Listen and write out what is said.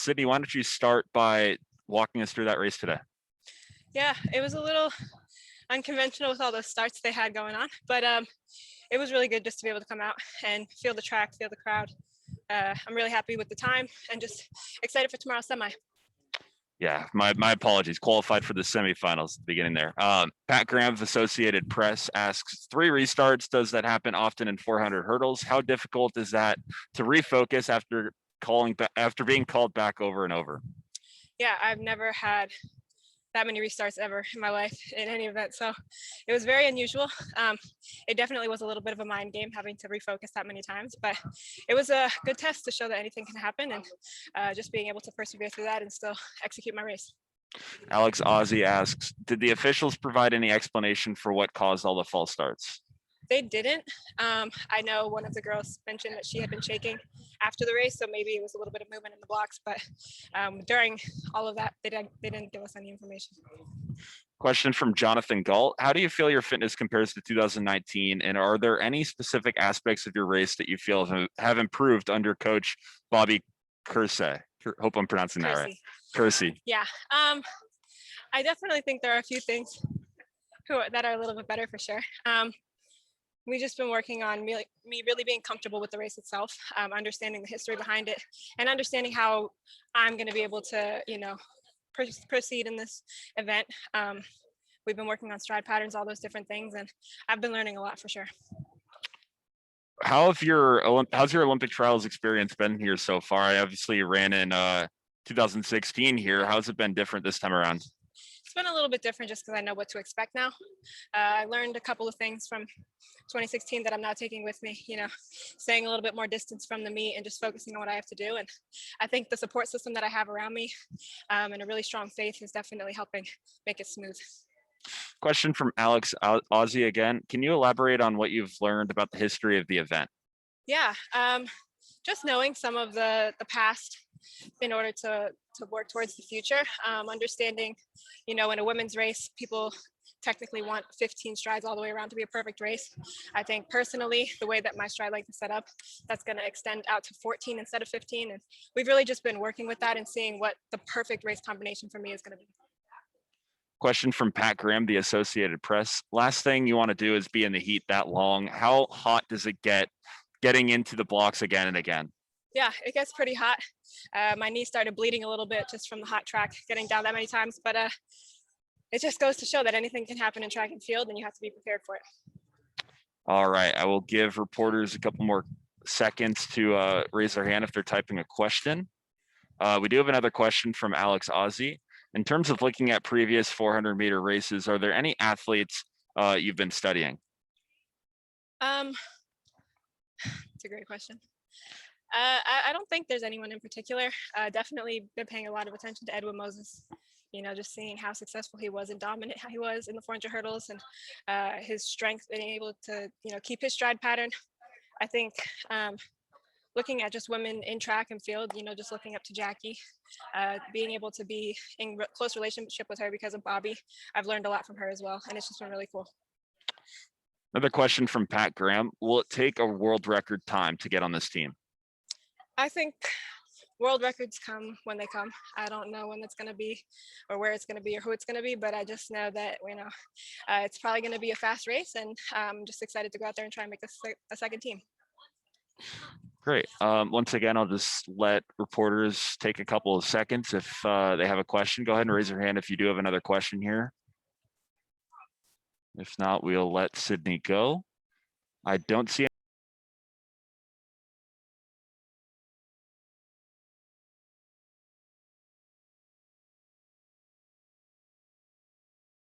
Sydney, why don't you start by walking us through that race today? Yeah, it was a little unconventional with all the starts they had going on, but it was really good just to be able to come out and feel the track, feel the crowd. I'm really happy with the time and just excited for tomorrow's semi. Yeah, my apologies. Qualified for the semifinals at the beginning there. Pat Graham of Associated Press asks, 3 restarts. Does that happen often in 400 hurdles? How difficult is that to refocus after being called back over and over? Yeah, I've never had that many restarts ever in my life in any event, so it was very unusual. It definitely was a little bit of a mind game having to refocus that many times, but it was a good test to show that anything can happen, and just being able to persevere through that and still execute my race. Alex Ozzie asks, did the officials provide any explanation for what caused all the false starts? They didn't. I know one of the girls mentioned that she had been shaking after the race, so maybe it was a little bit of movement in the blocks, but during all of that, they didn't give us any information. Question from Jonathan Galt. How do you feel your fitness compares to 2019? And are there any specific aspects of your race that you feel have improved under coach Bobby Kersey? Hope I'm pronouncing that right. Kersey. Yeah. I definitely think there are a few things that are a little bit better for sure. We've just been working on me really being comfortable with the race itself, understanding the history behind it, and understanding how I'm going to be able to, proceed in this event. We've been working on stride patterns, all those different things, and I've been learning a lot for sure. How's your Olympic trials experience been here so far? I obviously ran in 2016 here. How's it been different this time around? It's been a little bit different just because I know what to expect now. I learned a couple of things from 2016 that I'm now taking with me, staying a little bit more distance from the meet and just focusing on what I have to do. And I think the support system that I have around me and a really strong faith is definitely helping make it smooth. Question from Alex Ozzie again. Can you elaborate on what you've learned about the history of the event? Yeah, just knowing some of the past in order to work towards the future. Understanding, in a women's race, people technically want 15 strides all the way around to be a perfect race. I think personally, the way that my stride length is set up, that's going to extend out to 14 instead of 15. And we've really just been working with that and seeing what the perfect race combination for me is going to be. Question from Pat Graham, the Associated Press. Last thing you want to do is be in the heat that long. How hot does it get getting into the blocks again and again? Yeah, it gets pretty hot. My knee started bleeding a little bit just from the hot track, getting down that many times. But it just goes to show that anything can happen in track and field, and you have to be prepared for it. All right. I will give reporters a couple more seconds to raise their hand if they're typing a question. We do have another question from Alex Ozzie. In terms of looking at previous 400-meter races, are there any athletes you've been studying? It's a great question. I don't think there's anyone in particular. Definitely been paying a lot of attention to Edwin Moses. Just seeing how successful he was and dominant how he was in the 400 hurdles, and his strength, being able to keep his stride pattern. I think looking at just women in track and field, just looking up to Jackie, being able to be in close relationship with her because of Bobby, I've learned a lot from her as well, and it's just been really cool. Another question from Pat Graham. Will it take a world record time to get on this team? I think world records come when they come. I don't know when it's going to be or where it's going to be or who it's going to be, but I just know that, it's probably going to be a fast race, and I'm just excited to go out there and try and make a second team. Great. Once again, I'll just let reporters take a couple of seconds. If they have a question, go ahead and raise your hand if you do have another question here. If not, we'll let Sydney go. I don't see